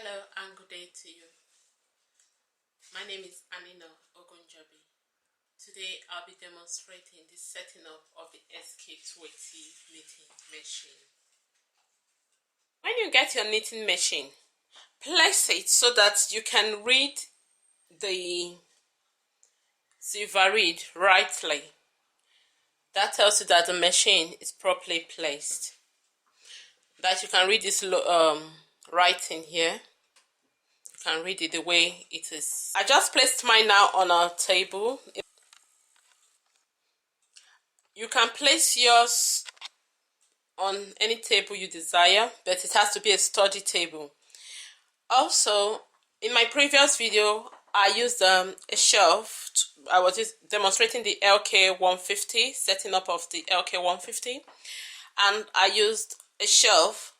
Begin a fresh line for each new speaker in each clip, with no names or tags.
Hello and good day to you. My name is Anina Ogunjobi. Today I'll be demonstrating the setting up of the SK280 knitting machine. When you get your knitting machine, place it so that you can read the silver reed rightly. That tells you that the machine is properly placed. That you can read this writing here. You can read it the way it is. I just placed mine now on our table. You can place yours on any table you desire, but it has to be a sturdy table. Also, in my previous video, I used a shelf. I was just demonstrating the LK150, setting up of the LK150, and I used a shelf,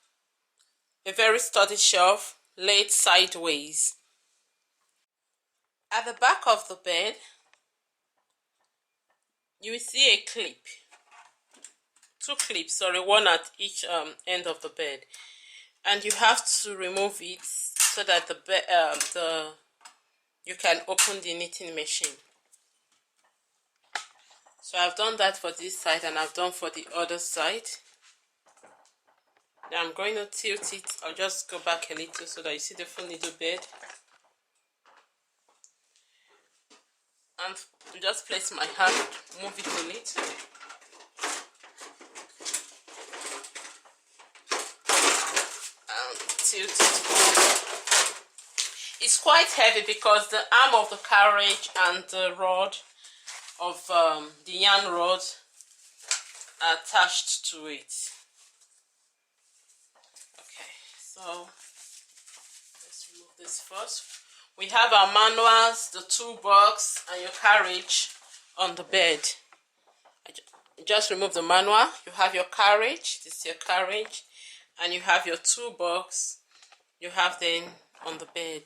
a very sturdy shelf, laid sideways. At the back of the bed, you will see a clip. Two clips, sorry, one at each end of the bed, and you have to remove it so that you can open the knitting machine. So I've done that for this side and I've done for the other side. Now I'm going to tilt it. I'll just go back a little so that you see the full needle bed. And just place my hand, move it a little. And tilt it. It's quite heavy because the arm of the carriage and the rod of the yarn rod are attached to it. Okay, so let's remove this first. We have our manuals, the toolbox, and your carriage on the bed. Just remove the manual. You have your carriage. This is your carriage, and you have your toolbox. You have them on the bed.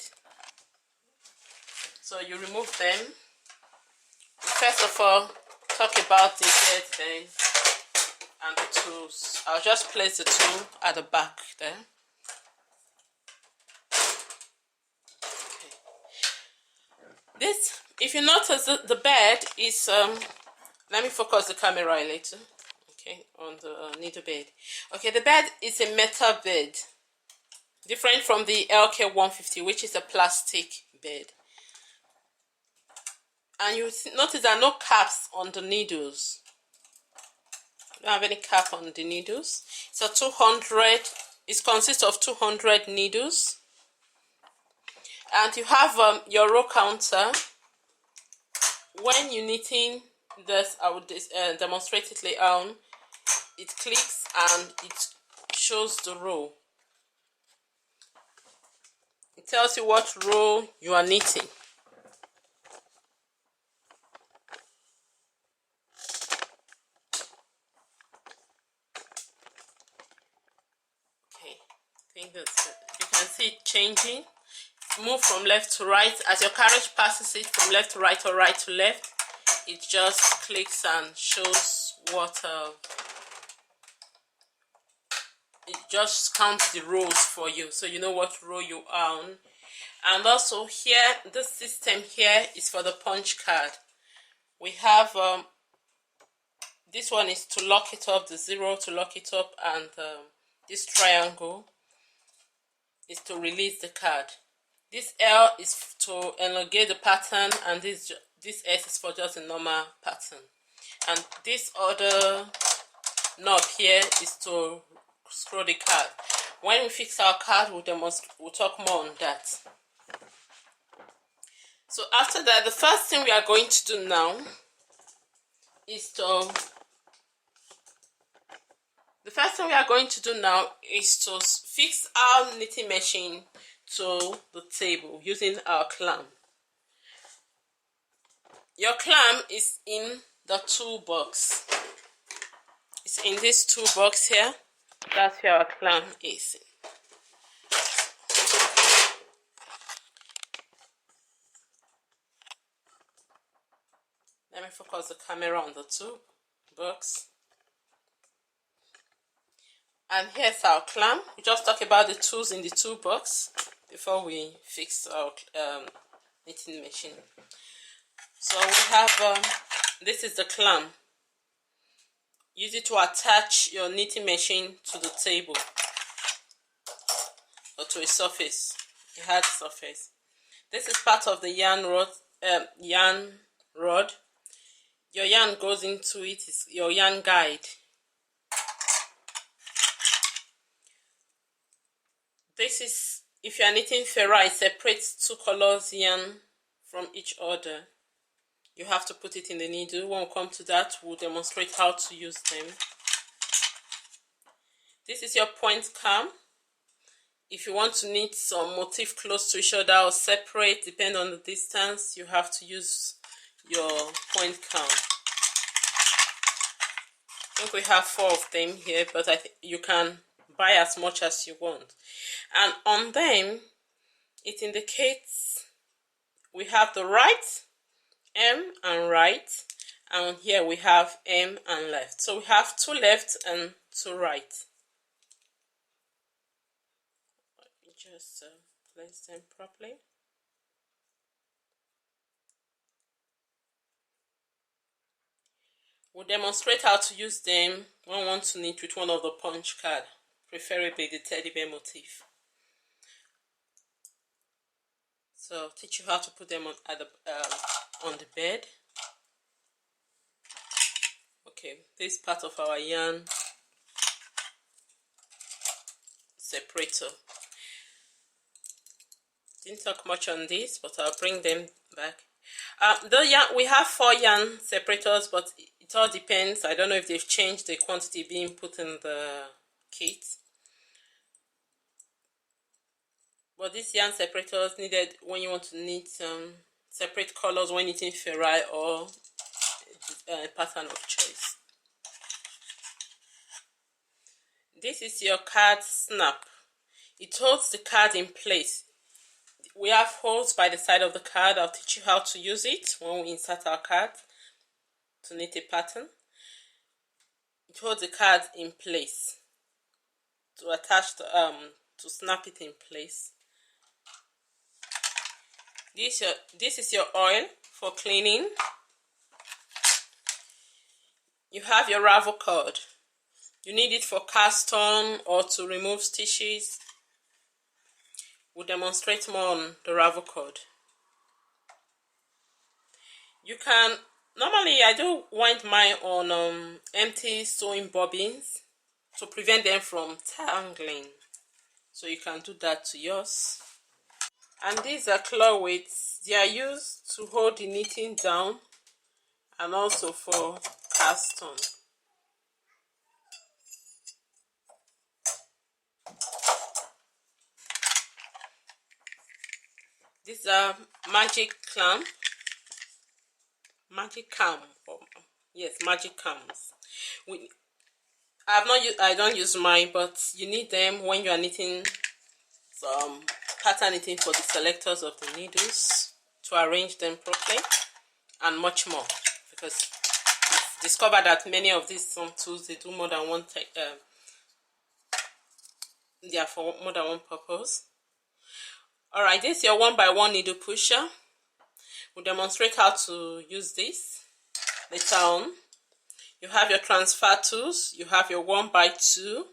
So you remove them. First of all, talk about the bed then and the tools. I'll just place the tool at the back there. Okay. This, if you notice, the bed is let me focus the camera a little. Okay, on the needle bed. Okay, the bed is a metal bed, different from the LK150, which is a plastic bed. And you notice there are no caps on the needles. You don't have any cap on the needles. So 200, it consists of 200 needles. And you have your row counter. When you're knitting this, I would demonstrate it later on. It clicks and it shows the row. It tells you what row you are knitting. I think that's it. You can see it changing. Move from left to right. As your carriage passes it from left to right or right to left, it just clicks and shows what it just counts the rows for you, so you know what row you are on. And also here, this system here is for the punch card. We have this one is to lock it up, the 0 to lock it up, and this triangle is to release the card. This L is to elongate the pattern, and this S is for just a normal pattern. And this other knob here is to scroll the card. When we fix our card, we'll talk more on that. So after that, the first thing we are going to do now is to fix our knitting machine to the table using our clamp. Your clamp is in the toolbox. It's in this toolbox here. That's where our clamp is. Let me focus the camera on the toolbox. And here's our clamp. We just talked about the tools in the toolbox before we fix our knitting machine. So we have this is the clamp. Use it to attach your knitting machine to the table or to a surface, a hard surface. This is part of the yarn rod. Your yarn goes into it. Is your yarn guide. This is, if you are knitting ferrite, it separates two colors yarn from each other. You have to put it in the needle. When we come to that, we'll demonstrate how to use them. This is your point cam. If you want to knit some motif close to each other or separate, depending on the distance, you have to use your point cam. I think we have 4 of them here, but I think you can buy as much as you want. And on them, it indicates we have the right, M and right, and here we have M and left. So we have 2 left and 2 right. Let me just place them properly. We'll demonstrate how to use them when we want to knit with one of the punch card, preferably the teddy bear motif. So I'll teach you how to put them on the bed. Okay, this is part of our yarn separator. Didn't talk much on this, but I'll bring them back. We have 4 yarn separators, but it all depends. I don't know if they've changed the quantity being put in the kit. But these yarn separators needed when you want to knit separate colors when knitting ferrite or pattern of choice. This is your card snap. It holds the card in place. We have holes by the side of the card. I'll teach you how to use it when we insert our card to knit a pattern. It holds the card in place to attach the to snap it in place. This is your oil for cleaning. You have your ravel cord. You need it for cast on or to remove stitches. We'll demonstrate more on the ravel cord. You can, normally I do wind mine on empty sewing bobbins to prevent them from tangling. So you can do that to yours. And these are claw weights. They are used to hold the knitting down and also for cast on. These are magic cam. Yes, magic cams. I don't use mine, but you need them when you are knitting some pattern knitting for the selectors of the needles to arrange them properly and much more, because you've discovered that many of these tools, they do more than one they are for more than one purpose. Alright, this is your 1x1 needle pusher. We'll demonstrate how to use this later on. You have your transfer tools, you have your 1x2,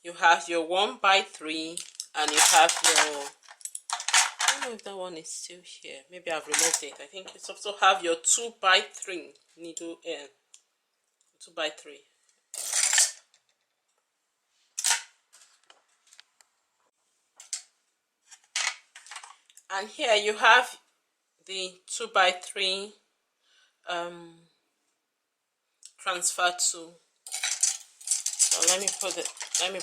you have your 1x3, and you have your, I don't know if that one is still here, maybe I've removed it. I think you also have your 2x3 needle, 2x3. And here you have the 2x3 transfer tool. So let me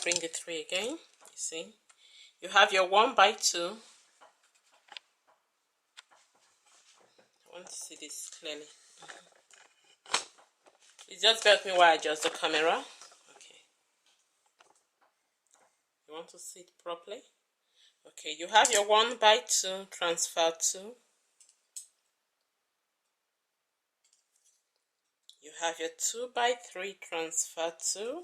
bring the 3 again. You see, you have your 1x2. I want to see this clearly. It's just bear with me while I adjust the camera. Okay, you want to see it properly. Okay, you have your 1x2 transfer tool. You have your 2x3 transfer tool.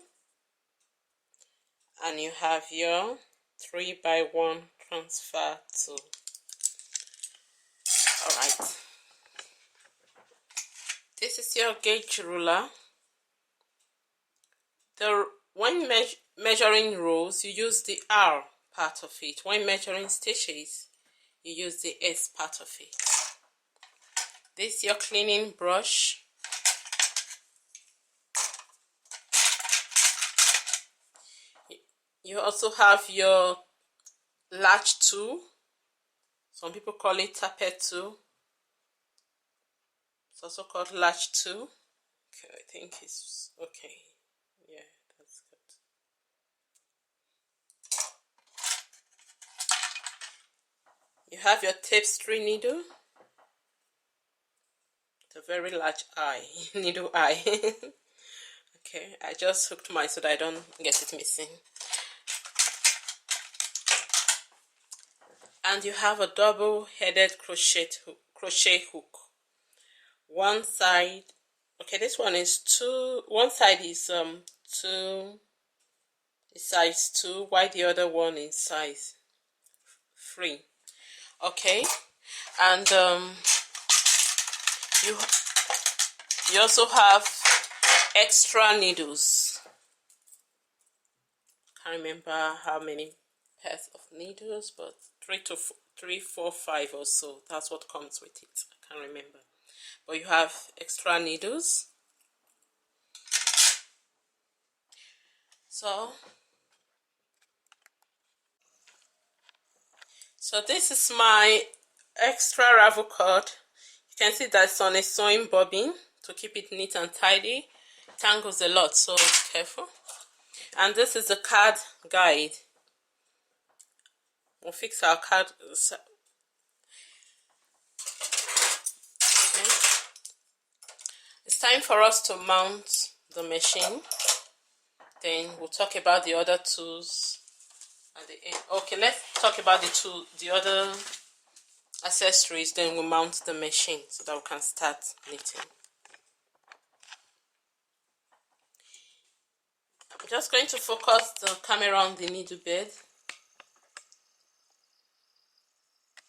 And you have your 3x1 transfer to. All right. This is your gauge ruler. When measuring rows, you use the R part of it. When measuring stitches, you use the S part of it. This is your cleaning brush. You also have your latch tool. Some people call it tappet tool. It's also called latch tool. Okay, I think it's okay. Yeah, that's good. You have your tapestry needle. It's a very large eye, needle eye. Okay, I just hooked mine so that I don't get it missing. And you have a double-headed crochet hook. One side, okay, this one is one side is size 2, while the other one is size 3. Okay, and you also have extra needles. Can't remember how many pairs of needles, but 3, 4, 5 or so. That's what comes with it. I can't remember, but you have extra needles. So this is my extra ravel cord. You can see that's on a sewing bobbin to keep it neat and tidy. It tangles a lot, so be careful. And this is the card guide. We'll fix our card. Okay. It's time for us to mount the machine. Then we'll talk about the other tools at the end. Okay, let's talk about the other accessories, then we'll mount the machine so that we can start knitting. I'm just going to focus the camera on the needle bed.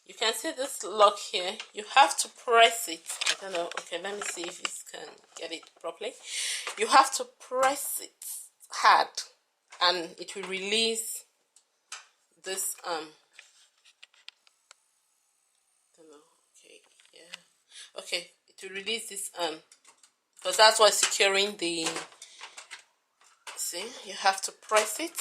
You can see this lock here. You have to press it. I don't know. Okay, let me see if you can get it properly. You have to press it hard and it will release this don't know. Okay, yeah. Okay, it will release this because that's what's securing the. See, you have to press it.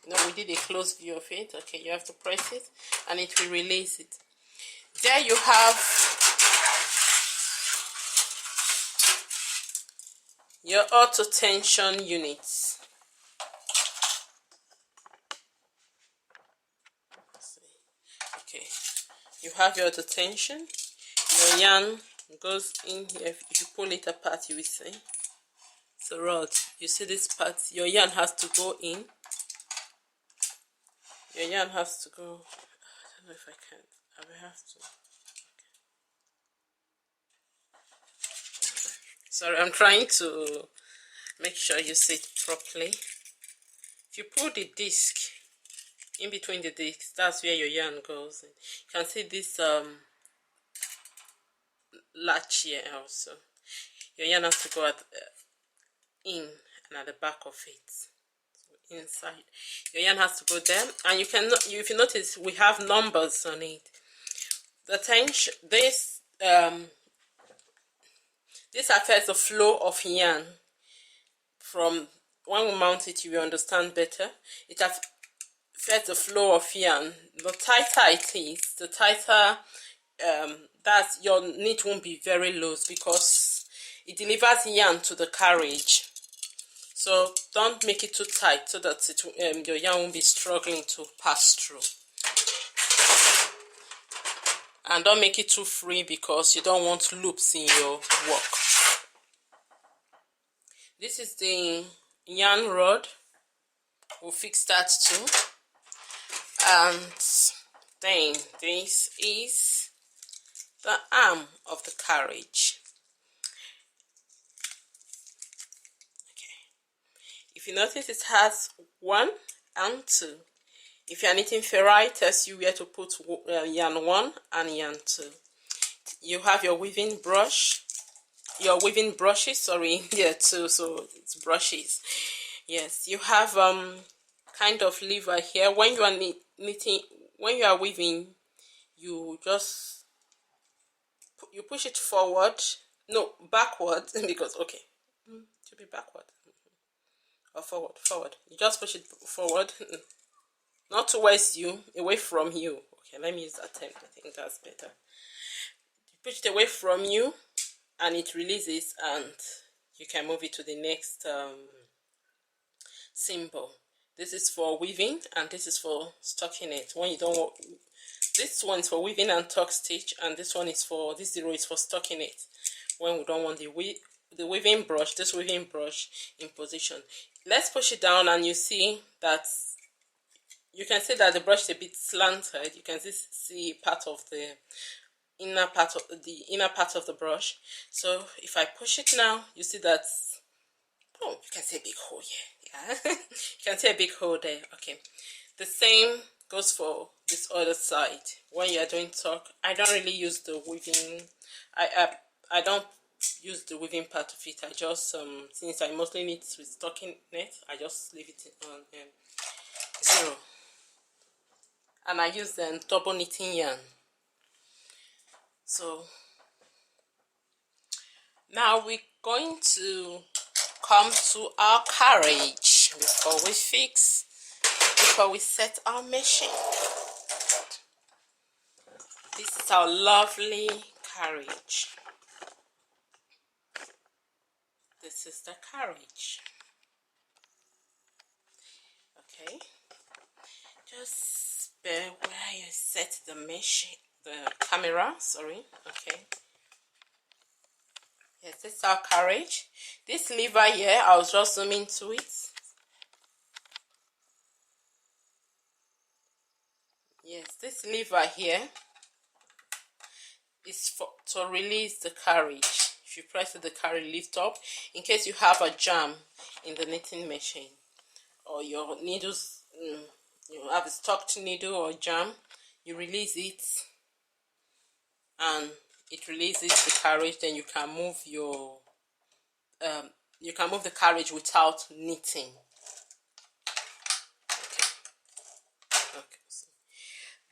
No, we did a close view of it. Okay, you have to press it and it will release it. There you have your auto tension units. Okay, you have your auto tension. Your yarn goes in here. If you pull it apart, you will see. It's a rod. You see this part? Your yarn has to go in. Your yarn has to go. I don't know if I can. I will have to. Okay. Sorry, I'm trying to make sure you see it properly. If you pull the disc in between the discs, that's where your yarn goes. You can see this latch here also. Your yarn has to go in and at the back of it. Inside your yarn has to go there, and you can, if you notice, we have numbers on it. The tension, this affects the flow of yarn. From when we mount it, you will understand better. It affects the flow of yarn. The tighter it is, the tighter that your knit won't be very loose, because it delivers yarn to the carriage. So don't make it too tight so that your yarn won't be struggling to pass through. And don't make it too free because you don't want loops in your work. This is the yarn rod. We'll fix that too. And then this is the arm of the carriage. If you notice, it has 1 and 2. If you are knitting ferrite, tells you where to put yarn 1 and yarn 2. You have your weaving brush, your weaving brushes, sorry, yeah, too, so it's brushes. Yes, you have kind of lever here. When you are knitting, when you are weaving, you just push it forward, no, backward, because okay, to be backward or forward. You just push it forward, not towards you, away from you. Okay, let me use that term. I think that's better. You push it away from you, and it releases, and you can move it to the next symbol. This is for weaving, and this is for stocking it. When you don't want, this one is for weaving and tuck stitch, and this one is for, this 0 is for stocking it. When we don't want the weaving brush, this weaving brush in position. Let's push it down, and you see that, you can see that the brush is a bit slanted. You can see part of the inner part of the brush. So if I push it now, you see that, oh, you can see a big hole here. Yeah, you can see a big hole there. Okay, the same goes for this other side. When you are doing tuck, I don't really use the weaving. I don't use the weaving part of it. I just since I mostly knit with stocking net, I just leave it on 0, and I use double knitting yarn. So now we're going to come to our carriage before we set our machine. This is our lovely carriage. This is the carriage. Okay, just bear where you set the machine, the camera, sorry. Okay, yes, this is our carriage. This lever here, I'll just zoom into it. Yes, this lever here is to release the carriage. If you press it, the carriage lift up in case you have a jam in the knitting machine, or your needles, you have a stocked needle or jam, you release it and it releases the carriage. Then you can move your the carriage without knitting. Okay.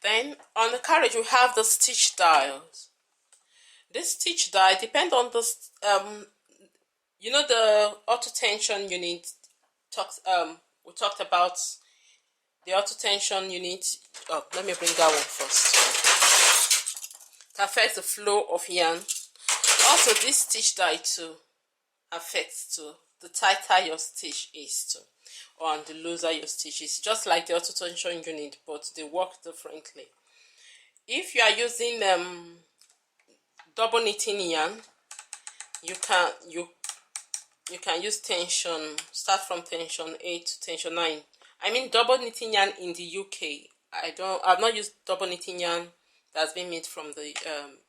Then on the carriage we have the stitch dials. This stitch die depend on the you know, the auto tension unit. We talked about the auto tension unit. Oh, let me bring that one first. It affects the flow of yarn. Also, this stitch die too affects too. The tighter your stitch is too, or the looser your stitch is. Just like the auto tension unit, but they work differently. If you are using double knitting yarn, you can use tension, start from tension 8 to tension 9. I mean double knitting yarn in the UK. I've not used double knitting yarn that's been made from the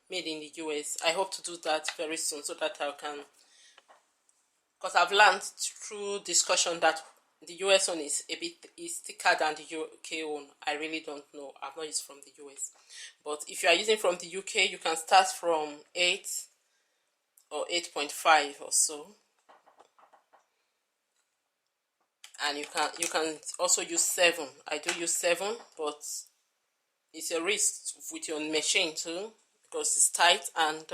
made in the US. I hope to do that very soon, so that I can, because I've learned through discussion that the US one is thicker than the UK one. I really don't know. I've not used from the US. But if you are using from the UK, you can start from 8 or 8.5 or so. And you can also use 7. I do use 7, but it's a risk with your machine too, because it's tight, and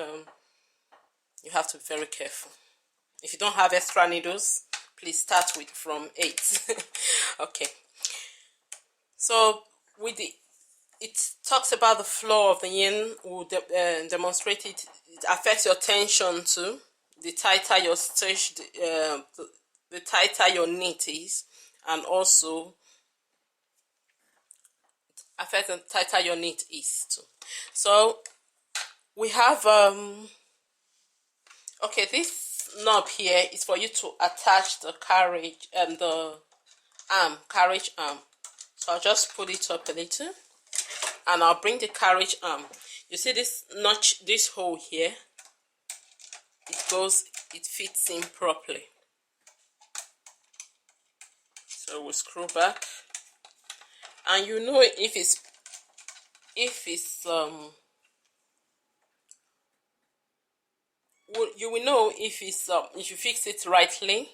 you have to be very careful. If you don't have extra needles, please start with from 8. Okay, so with it talks about the flow of the yarn. We'll demonstrate it. It affects your tension too. The tighter your stitch, the tighter your knit is, and also affects the tighter your knit is too. So we have okay, this knob here is for you to attach the carriage and the carriage arm. So I'll just pull it up a little, and I'll bring the carriage arm. You see this notch, this hole here, it fits in properly. So we'll screw back and you know if it's you will know if you fix it rightly.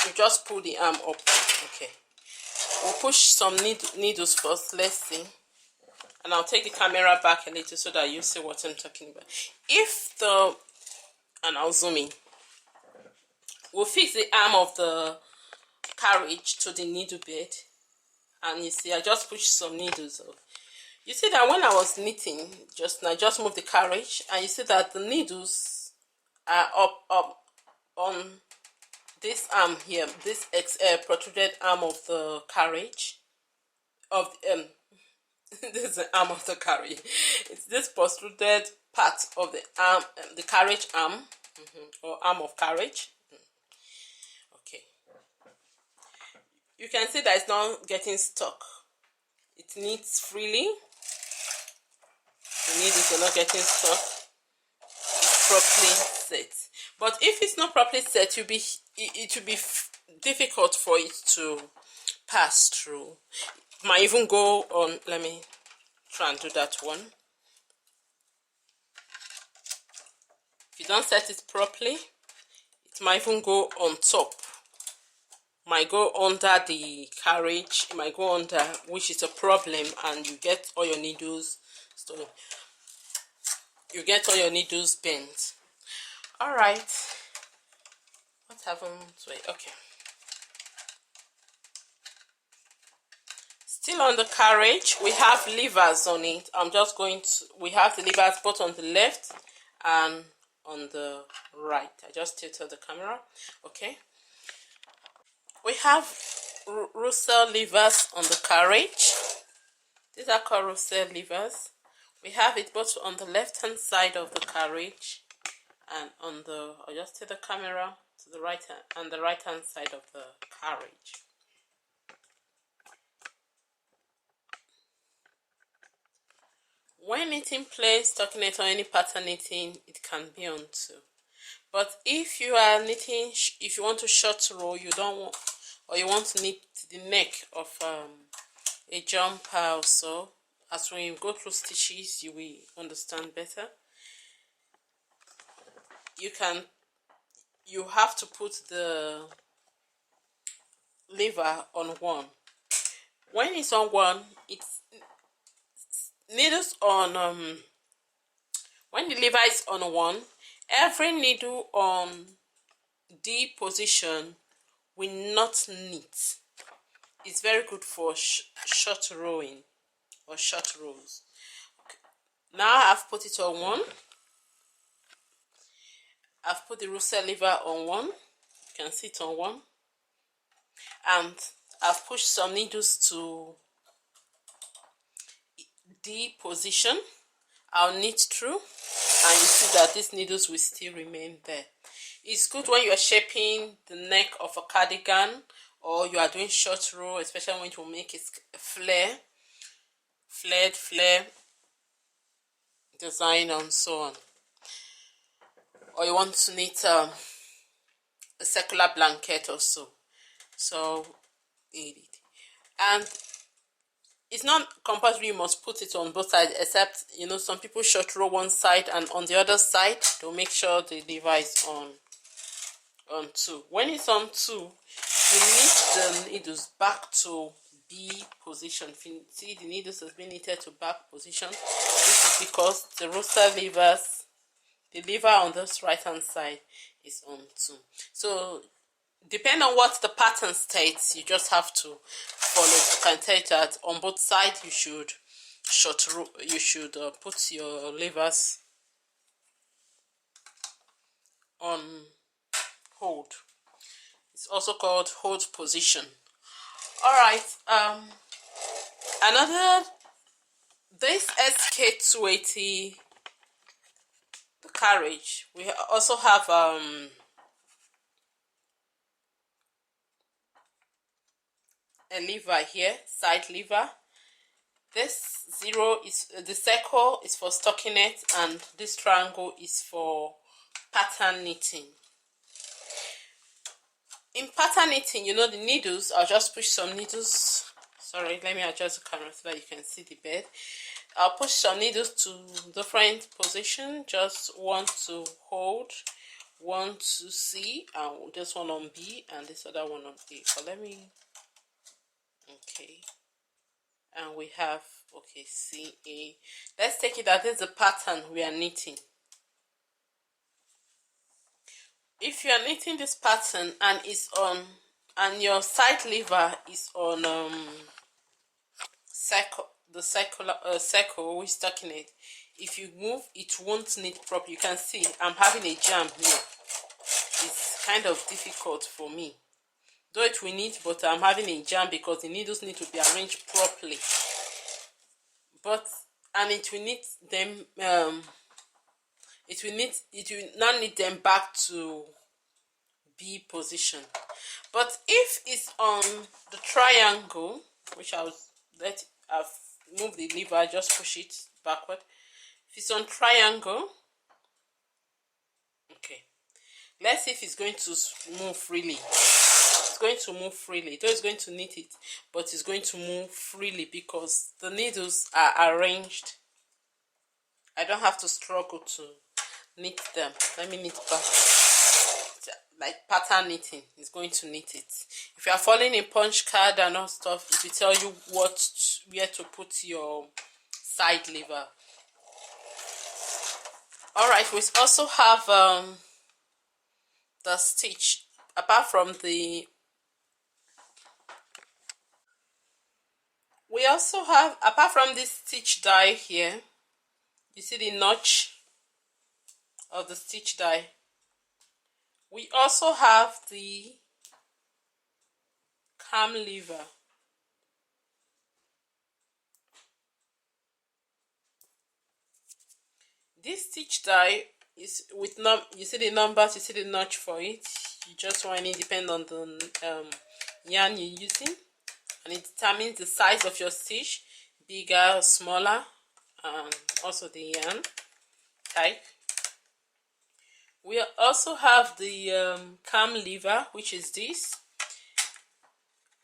You just pull the arm up. Okay, we'll push some needles first. Let's see, and I'll take the camera back a little so that you see what I'm talking about. And I'll zoom in. We'll fix the arm of the carriage to the needle bed, and you see I just pushed some needles up. You see that when I was knitting just now, I just moved the carriage, and you see that the needles are up on this arm here, this protruded arm of the carriage of this is the arm of the carriage. It's this protruded part of the arm, the carriage arm, or arm of carriage. Okay, you can see that it's not getting stuck. It knits freely. The needles are not getting stuck. It's properly set. But if it's not properly set, it will be difficult for it to pass through. It might even go on. Let me try and do that one. If you don't set it properly, it might even go on top. Might go under the carriage. It might go under, which is a problem, and you get all your needles stolen. You get all your needles bent. All right. What happened? Wait. Okay. Still on the carriage, we have levers on it. We have the levers both on the left and on the right. I just tilted the camera. Okay. We have Russell levers on the carriage. These are called Russell levers. We have it both on the left hand side of the carriage and on the, I'll just tilt the camera to the right hand, and the right hand side of the carriage. When knitting plain stockinette or any pattern knitting, it can be on two. But if you are knitting, if you want to short row, you don't want, or you want to knit the neck of a jumper or so, as when you go through stitches, you will understand better. You have to put the lever on one. When it's on one, it's needles on when the lever is on one, every needle on D position will not knit. It's very good for short rowing or short rows. Okay. Now I've put it on one. I've put the Russell lever on one. You can see it on one. And I've pushed some needles to D position. I'll knit through, and you see that these needles will still remain there. It's good when you are shaping the neck of a cardigan, or you are doing short row, especially when you make it flare design and so on. Or you want to knit a circular blanket or so. So, and it's not compulsory you must put it on both sides, except, some people short row one side, and on the other side, they'll make sure the lever is on two. When it's on two, you knit the needles back to B position. See, the needles has been knitted to back position. This is because the Russell levers, the lever on this right hand side is on two. So depending on what the pattern states, you just have to follow. You can tell that on both sides you should put your levers on hold. It's also called hold position. Alright, this SK280 Carriage, we also have a lever here, side lever. This zero is the circle is for stockinette, and this triangle is for pattern knitting. In pattern knitting, the needles, I'll just push some needles Sorry, let me adjust the camera so that you can see the bed. I'll push some needles to different position. Just one to hold, one to C, and this one on B, and this other one on A. So let me, okay, and we have, okay, C, A. Let's take it that this is the pattern we are knitting. If you are knitting this pattern and it's on, and your side lever is on circle we're stuck in it, if you move it won't knit properly. You can see I'm having a jam here. It's kind of difficult for me, though it will knit, but I'm having a jam because the needles need to be arranged properly. And it will knit them, it will not knit them back to B position. But if it's on the triangle, which I've moved the lever, just push it backward. If it's on triangle, okay, let's see if it's going to move freely. It's going to move freely, though it's going to knit it, but it's going to move freely because the needles are arranged. I don't have to struggle to knit them. Let me knit back. Like pattern knitting is going to knit it. If you are following a punch card and all stuff, it will tell you where to put your side lever. All right, we also have the stitch. Apart from the, we also have, apart from this stitch die here, you see the notch of the stitch die. We also have the cam lever. This stitch die is with you see the numbers, you see the notch for it. You just want to depend on the yarn you're using, and it determines the size of your stitch, bigger or smaller, and also the yarn type. We also have the cam lever, which is this.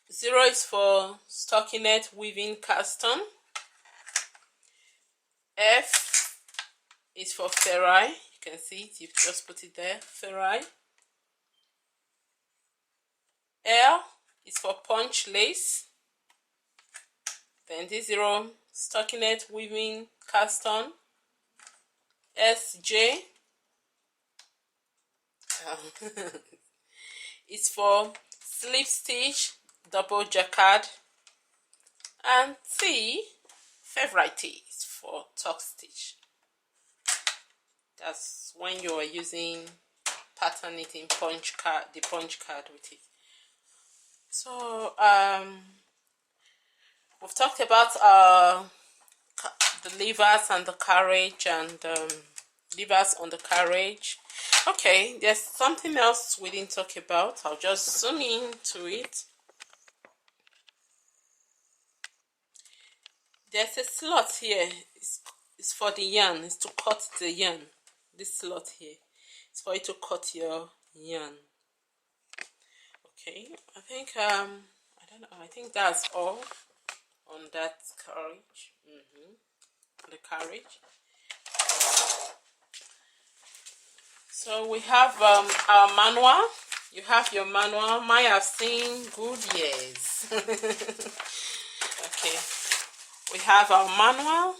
0 is for stockinette weaving cast on. F is for ferrite. You can see it, you just put it there, ferrite. L is for punch lace. Then this 0, stockinette weaving cast on. SJ it's for slip stitch, double jacquard, and T, favorite T, is for tuck stitch. That's when you are using pattern knitting punch card, the punch card with it. So we've talked about the levers and the carriage, and levers on the carriage. Okay, there's something else we didn't talk about. I'll just zoom in to it. There's a slot here. It's for the yarn. It's to cut the yarn. This slot here. It's for you to cut your yarn. Okay, I think I don't know. I think that's all on that carriage. The carriage. So we have our manual. You have your manual. Mine have seen good years. Okay, we have our manual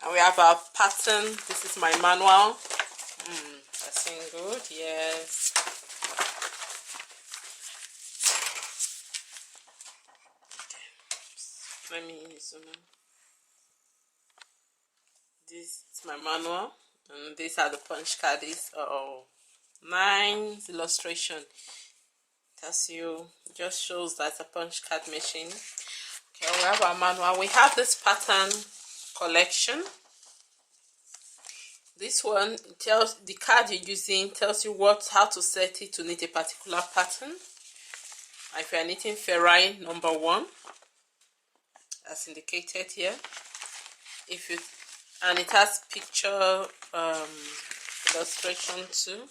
and we have our pattern. This is my manual. That's seen good, yes. Okay. Let me zoom in. This is my manual. And these are the punch cards. These are nice illustration. Tells you, just shows that's a punch card machine. Okay, we have our manual. We have this pattern collection. This one tells the card you're using, tells you how to set it to knit a particular pattern. If you are knitting ferrite number 1, as indicated here. And it has picture illustration too.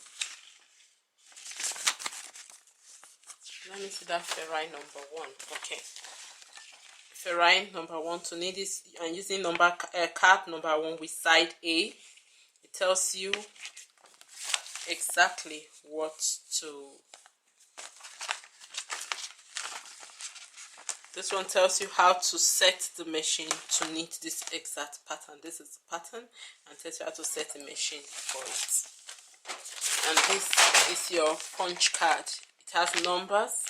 Let me see that ferrite number 1. Okay. ferrine number 1 to knit this, and using card number 1 with side A. It tells you exactly what to. This one tells you how to set the machine to knit this exact pattern. This is the pattern, and tells you how to set the machine for it. And this is your punch card. It has numbers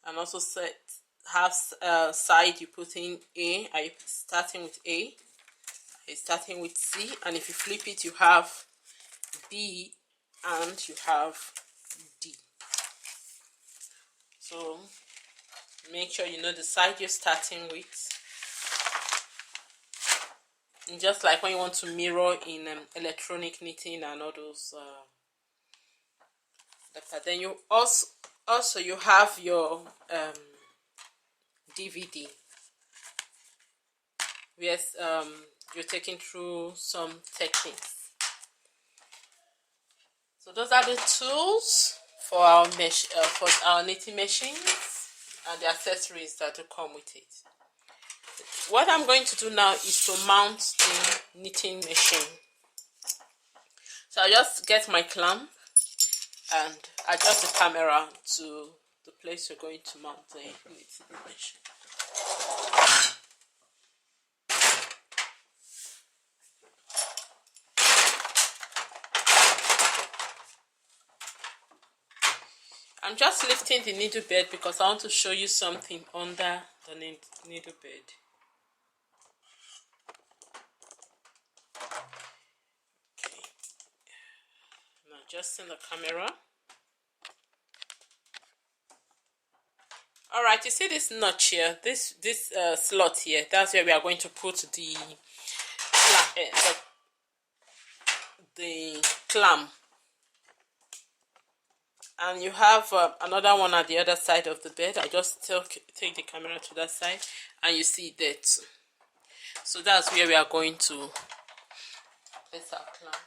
and also side you put in A. Are you starting with A? Are you starting with C? And if you flip it, you have B and you have D. So make sure you know the side you're starting with. And just like when you want to mirror in electronic knitting and all those then you also you have your DVD. Yes, you're taking through some techniques. So those are the tools for our knitting machines and the accessories that will come with it. What I'm going to do now is to mount the knitting machine. So I'll just get my clamp and adjust the camera to the place you're going to mount the knitting machine. I'm just lifting the needle bed because I want to show you something under the needle bed. Okay. I'm adjusting the camera. Alright, you see this notch here, this slot here, that's where we are going to put the clamp. And you have another one at the other side of the bed. I just take the camera to that side and you see that. So that's where we are going to place our clamp.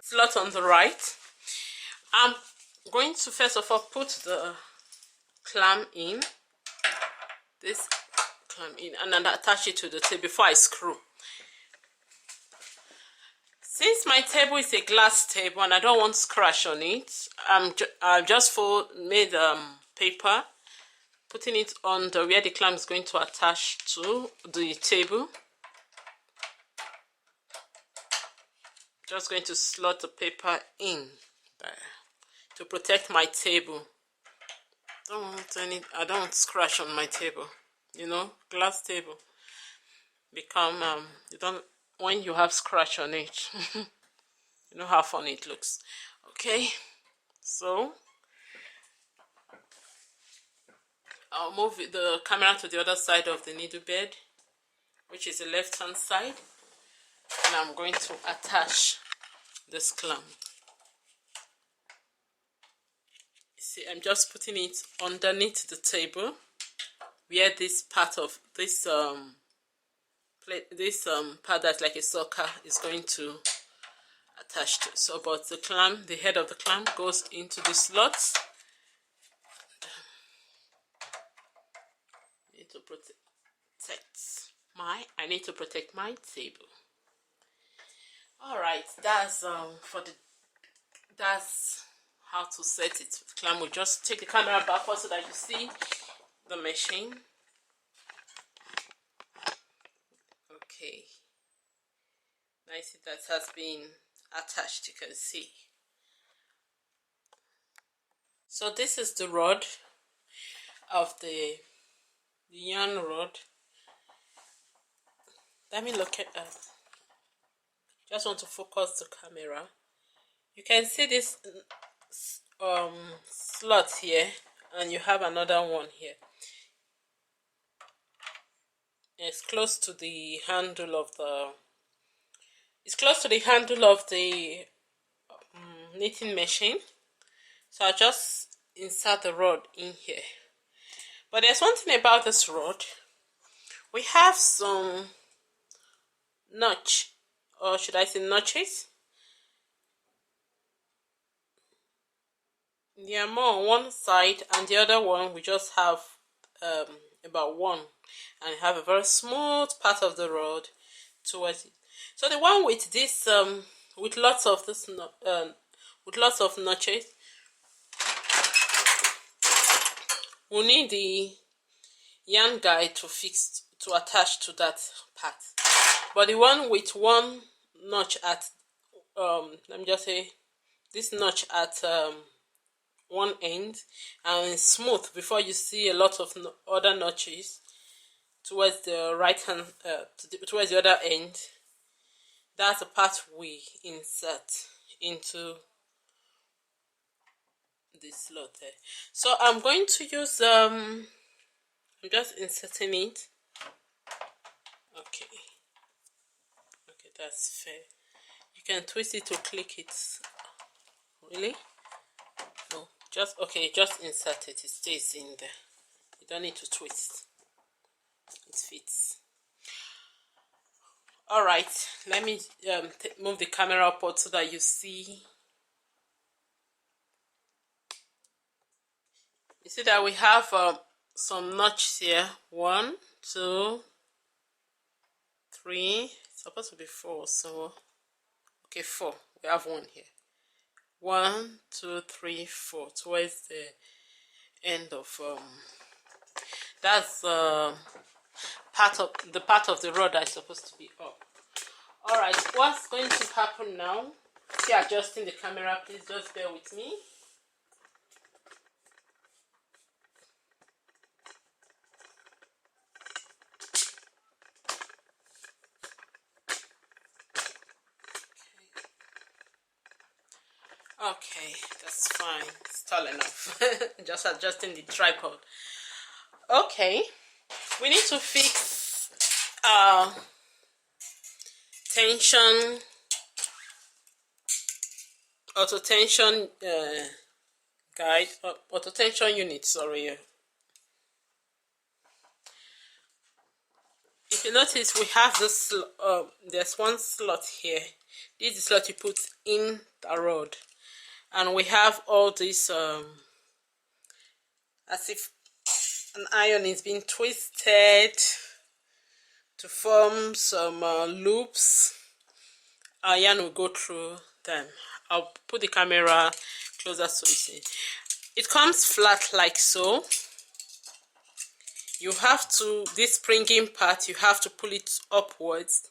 Slot on the right. I'm going to first of all put the clamp in. This clamp in and then attach it to the table before I screw. Since my table is a glass table and I don't want scratch on it, I've just made paper, putting it on where the clamp is going to attach to the table. Just going to slot the paper in there to protect my table. I don't want scratch on my table. You know, glass table become when you have scratch on it. You know how funny it looks. Okay, so I'll move the camera to the other side of the needle bed, which is the left hand side, and I'm going to attach this clamp. You see, I'm just putting it underneath the table where this part of this part that's like a sucker is going to attach to. So, but the clamp, the head of the clamp goes into the slots. I need to protect my table. All right, that's that's how to set it. The clamp will just take the camera backwards so that you see the machine. Okay, I see that has been attached, you can see. So this is the rod of the yarn rod. Let me look at that. Just want to focus the camera. You can see this slot here, and you have another one here. It's close to the handle of the knitting machine. So I'll just insert the rod in here. But there's one thing about this rod. We have some notch, or should I say notches, There are more on one side, and the other one we just have about one, and have a very smooth part of the rod towards it. So the one with this with lots of notches, we need the yarn guide to attach to that part. But the one with one notch at let me just say this notch at one end, and it's smooth before you see a lot of other notches towards the right hand towards the other end. That's the part we insert into this slot there. So I'm going to use I'm just inserting it. Okay, that's fair. You can twist it to click it. Really? No, just insert it. It stays in there. You don't need to twist. It fits. All right, let me move the camera upward so that you see. You see that we have some notches here. 1, 2, 3. It's supposed to be 4, so okay, 4. We have one here. 1, 2, 3, 4 towards the end of that's part of the rod that's supposed to be up. All right, what's going to happen now? See, adjusting the camera, please just bear with me. Okay, that's fine. It's tall enough. Just adjusting the tripod. Okay, we need to fix tension, auto tension guide, auto tension unit. Sorry. If you notice, we have this. There's one slot here. This is the slot you put in the rod, and we have all this as if an iron is being twisted to form some loops. Our yarn will go through them. I'll put the camera closer so you see. It comes flat like so. You have to, this springing part, you have to pull it upwards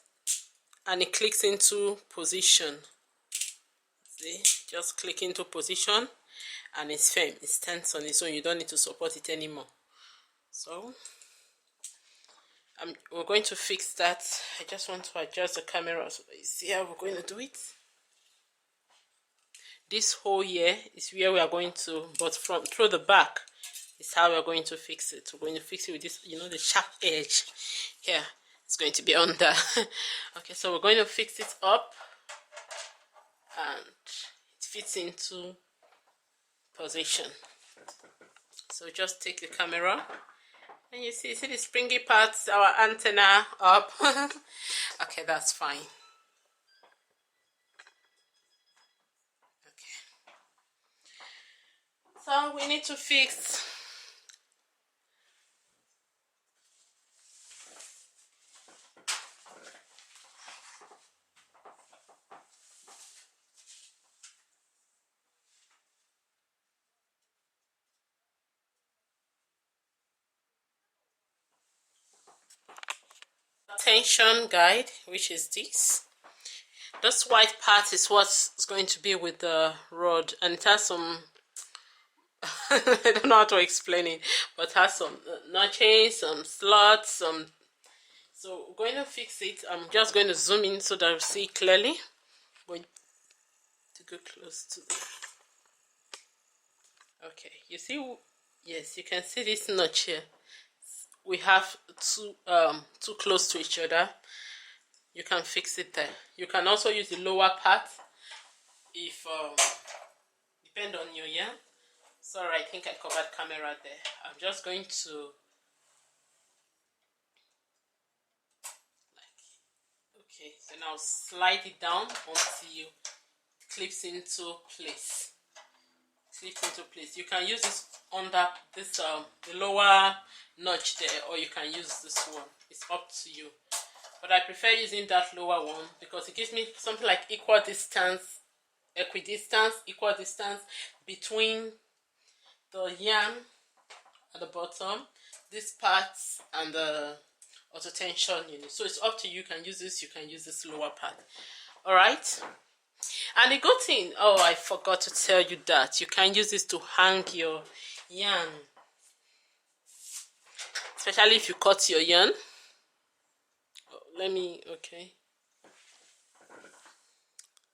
and it clicks into position. See, just click into position and it's firm, it stands on its own. You don't need to support it anymore. So we're going to fix that. I just want to adjust the camera so that you see how we're going to do it. This hole here is where we are going to, but from through the back is how we are going to fix it. We're going to fix it with this, you know, the sharp edge here. It's going to be under. Okay, so we're going to fix it up and it fits into position. So just take the camera and you see the springy parts, our antenna up. Okay, that's fine. Okay, so we need to fix tension guide, which is this. This white part is what's going to be with the rod, and it has some I don't know how to explain it, but it has some notches, some slots, some. So we're going to fix it. I'm just going to zoom in so that you see clearly. I'm going to go close to it. Okay, you see, yes, you can see this notch here. We have too close to each other. You can fix it there. You can also use the lower part if depend on your yarn. Sorry, I think I covered camera there. I'm just going to okay, so now slide it down until it clips into place. clip into place. You can use this under this the lower notch there, or you can use this one. It's up to you, but I prefer using that lower one because it gives me something like equal distance between the yarn at the bottom, this part, and the auto tension unit. So it's up to you. You can use this lower part. All right. And the good thing, oh, I forgot to tell you that you can use this to hang your yarn, especially if you cut your yarn.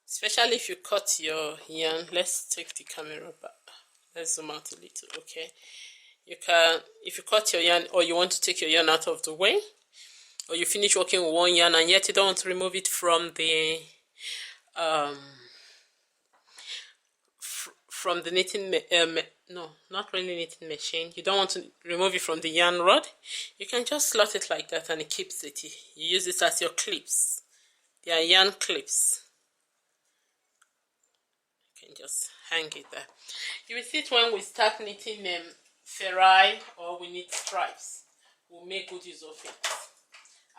Especially if you cut your yarn. Let's take the camera back. Let's zoom out a little. Okay, you can, if you cut your yarn or you want to take your yarn out of the way, or you finish working with one yarn and yet you don't want to remove it from the knitting no, not really knitting machine. You don't want to remove it from the yarn rod. You can just slot it like that and it keeps it. You use it as your clips. They are yarn clips. You can just hang it there. You will see it when we start knitting ferrule or we knit stripes. We'll make good use of it.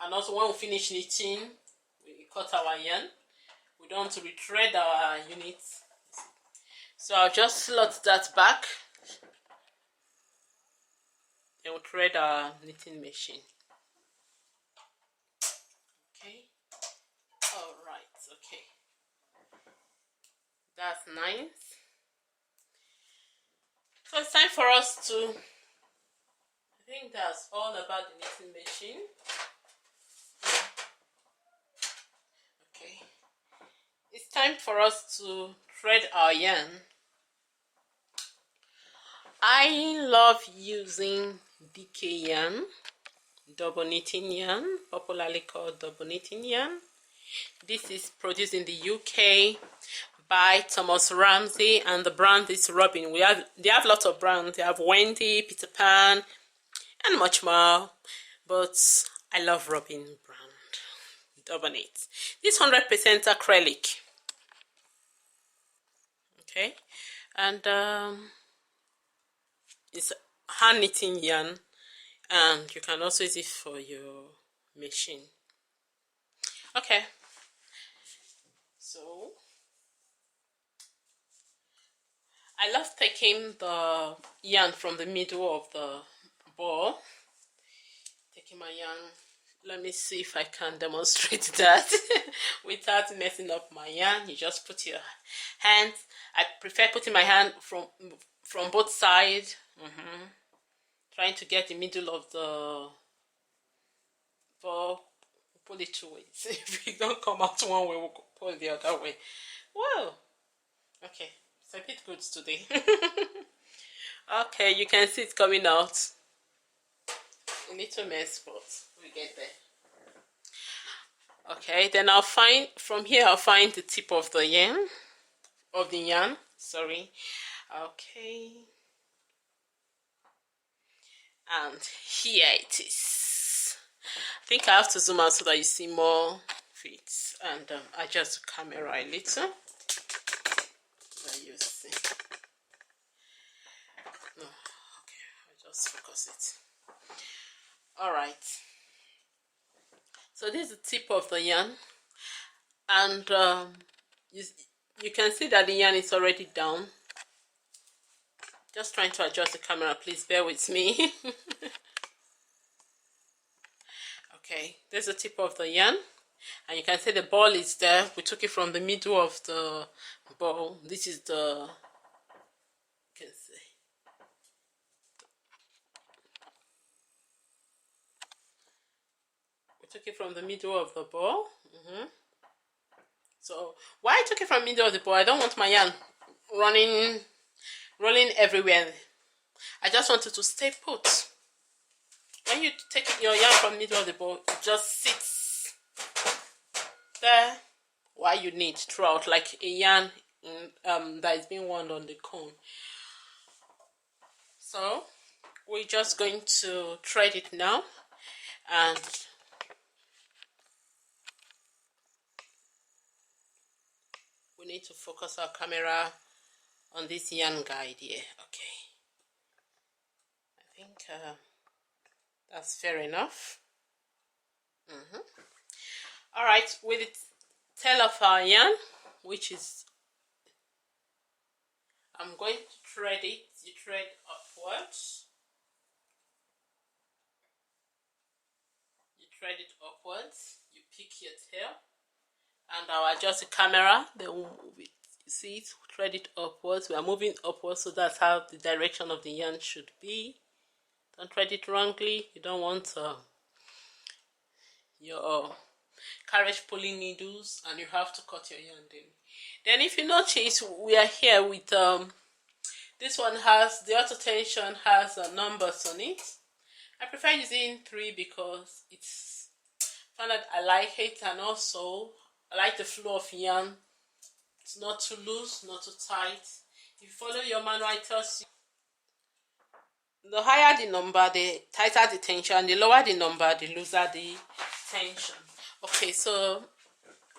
And also when we finish knitting, we cut our yarn. We don't want to retread our units. So I'll just slot that back. Then we'll thread our knitting machine. Okay. Alright, okay. That's nice. So it's time for us to, I think that's all about the knitting machine. Okay. It's time for us to thread our yarn. I love using DK yarn, double knitting yarn, popularly called double knitting yarn. This is produced in the UK by Thomas Ramsey, and the brand is Robin. They have lots of brands. They have Wendy, Peter Pan, and much more. But I love Robin brand double knit. This 100% acrylic. Okay, and it's hand knitting yarn, and you can also use it for your machine. Okay, so I love taking the yarn from the middle of the ball. Taking my yarn, let me see if I can demonstrate that without messing up my yarn. You just put your hands. I prefer putting my hand from both sides. Trying to get the middle of the ball. Pull it 2 ways. If it don't come out one way, we'll pull the other way. Whoa. Okay, it's a bit good today. Okay, you can see it coming out. A little mess, but we get there. Okay, then I'll find from here. I'll find the tip of the yarn. Sorry. Okay. And here it is. I think I have to zoom out so that you see more feet, and adjust the camera a little so that you see. No, okay, I'll just focus it. All right. So this is the tip of the yarn, and you can see that the yarn is already down. Just trying to adjust the camera, please bear with me. Okay, there's the tip of the yarn, and you can see the ball is there. We took it from the middle of the ball. This is the, you can see. We took it from the middle of the ball. So why I took it from the middle of the ball, I don't want my yarn rolling everywhere. I just want it to stay put. When you take your yarn from the middle of the ball, it just sits there while you knit throughout, like a yarn that is being wound on the cone. So we're just going to thread it now, and we need to focus our camera on this yarn guide here. Okay, I think that's fair enough. All right, with the tail of our yarn, which is, I'm going to thread it. You thread upwards. You thread it upwards. You pick your tail, and I'll adjust the camera. Then you see it. Thread it upwards. We are moving upwards, so that's how the direction of the yarn should be. Don't thread it wrongly. You don't want your carriage pulling needles, and you have to cut your yarn in. Then if you notice, we are here with this one has the auto tension has numbers on it. I prefer using 3 because it's found that I like it, and also I like the flow of yarn. It's not too loose, not too tight. If you follow your manual, it tells you the higher the number, the tighter the tension. The lower the number, the looser the tension. Okay, so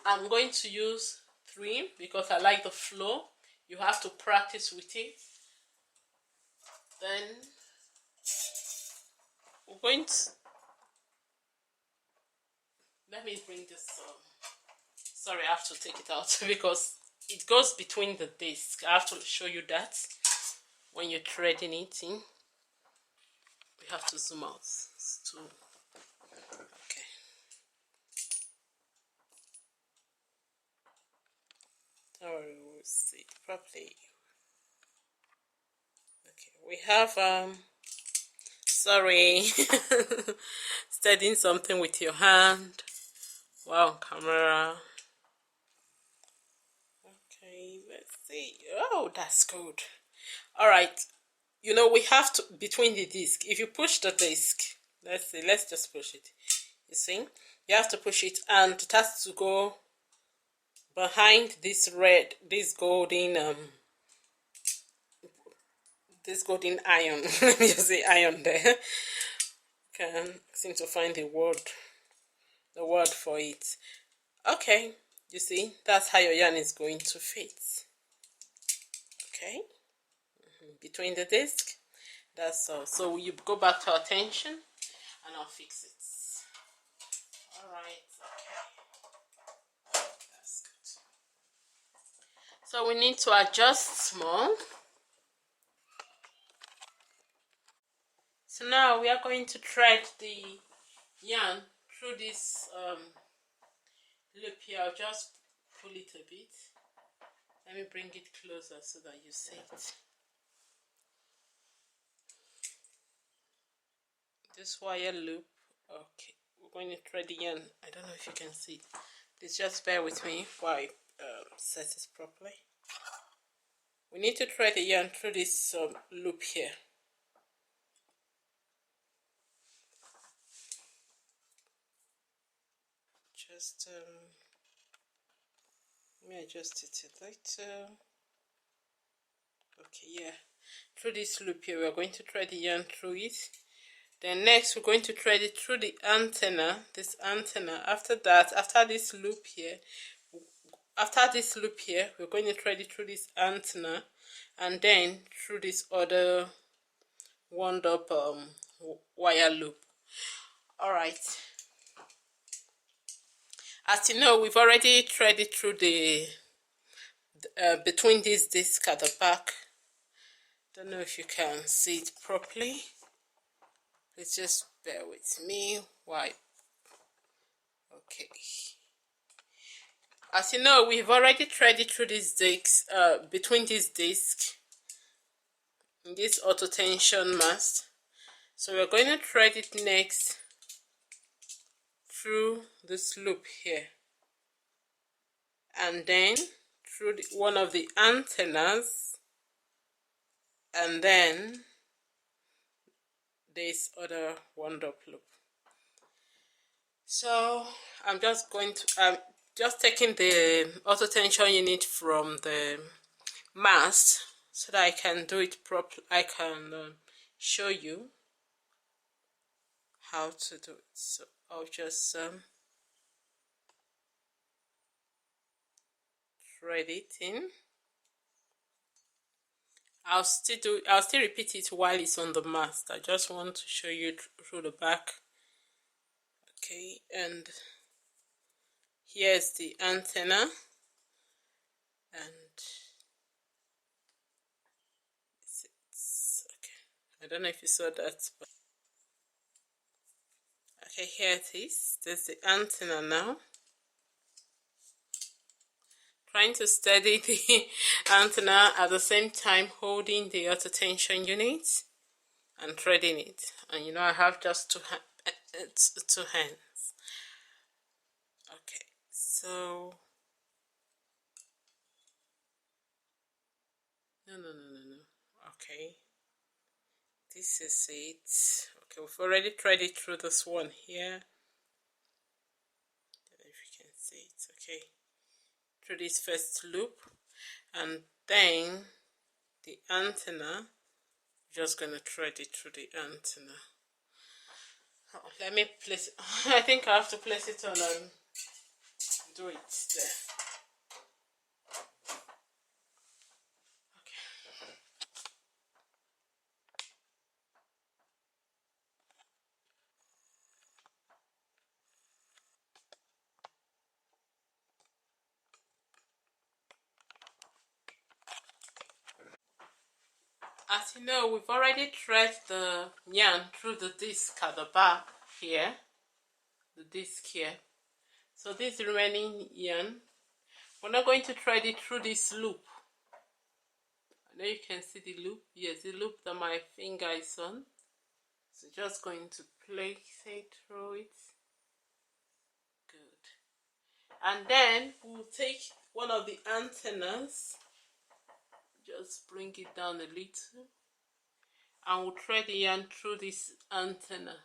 I'm going to use 3 because I like the flow. You have to practice with it. Then we're going to, let me bring this sorry, I have to take it out because it goes between the disc. I have to show you that when you're threading it in. We have to zoom out too. Okay. Don't worry, we'll see it properly. Okay, we have sorry, steadying something with your hand. Wow, camera. Okay, let's see. Oh, that's good. All right, you know, we have to, between the disc, if you push the disc, let's see, let's just push it. You see, you have to push it, and it has to go behind this red, this golden iron. Let me just say iron there. Can't seem to find the word for it. Okay, you see, that's how your yarn is going to fit. Okay, between the disc, that's all. So you go back to our tension, and I'll fix it. All right, okay, that's good. So we need to adjust small. So now we are going to thread the yarn through this loop here. I'll just pull it a bit. Let me bring it closer so that you see it. This wire loop. Okay, we're going to thread the yarn. I don't know if you can see it. Please just bear with me while I set it properly. We need to thread the yarn through this loop here. Just let me adjust it a little. Okay, yeah, through this loop here, we're going to thread the yarn through it. Then next, we're going to thread it through the antenna, this antenna. After that, after this loop here, we're going to thread it through this antenna, and then through this other wound up wire loop. All right. As you know, we've already threaded through the between this disc at the back. Don't know if you can see it properly. Please just bear with me. Why? Okay. As you know, we've already threaded through this disc, between this disc and this auto tension mast. So we're going to thread it next through this loop here, and then through one of the antennas, and then this other wound up loop. So I'm just going to just taking the auto tension unit from the mast so that I can do it properly. I can show you how to do it. So I'll just thread it in. I'll still repeat it while it's on the mast. I just want to show you through the back. Okay, and here's the antenna, and it's okay. I don't know if you saw that, but okay, here it is. There's the antenna now. Trying to steady the antenna at the same time holding the auto tension unit and threading it. And you know, I have just two hands. Okay, so no. Okay, this is it. Okay, we've already threaded through this one here. I don't know if you can see it. Okay, through this first loop, and then the antenna, just gonna thread it through the antenna. Oh, let me place it. I think I have to place it on and do it there. As you know, we've already threaded the yarn through the disc at the back here, the disc here. So this remaining yarn, we're not going to thread it through this loop. I know you can see the loop. Yes, the loop that my finger is on. So just going to place it through it. Good. And then we'll take one of the antennas, just bring it down a little, and we'll thread the yarn through this antenna.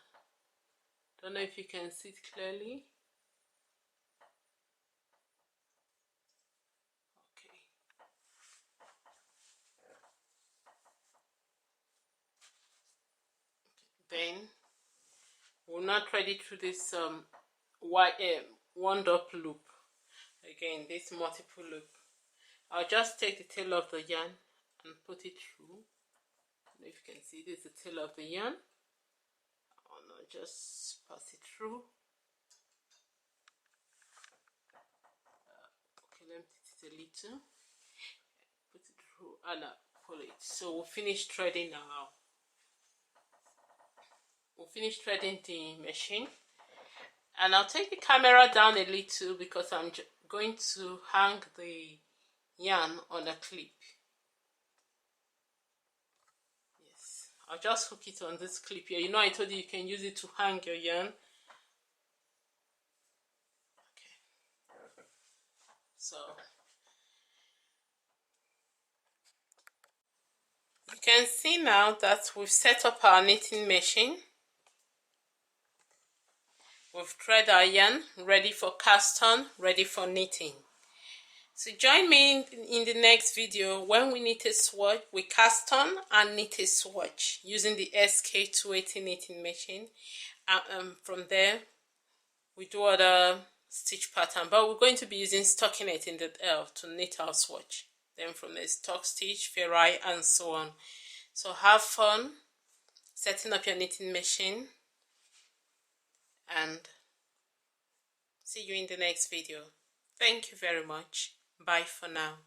Don't know if you can see it clearly. Okay. Then we'll now thread it through this wound up loop. Again, this multiple loop. I'll just take the tail of the yarn and put it through. I don't know if you can see this is the tail of the yarn. I'll now just pass it through. Okay, let me put it a little. Put it through and pull it. So we'll finish threading now. We'll finish threading the machine. And I'll take the camera down a little because I'm going to hang the yarn on a clip. Yes, I'll just hook it on this clip here. You know, I told you can use it to hang your yarn. Okay. So you can see now that we've set up our knitting machine. We've threaded our yarn, ready for cast on, ready for knitting. So join me in the next video when we knit a swatch, we cast on and knit a swatch using the SK280 knitting machine. From there, we do other stitch pattern, but we're going to be using stockinette in the to knit our swatch. Then from there, stock stitch, ferrite, and so on. So have fun setting up your knitting machine, and see you in the next video. Thank you very much. Bye for now.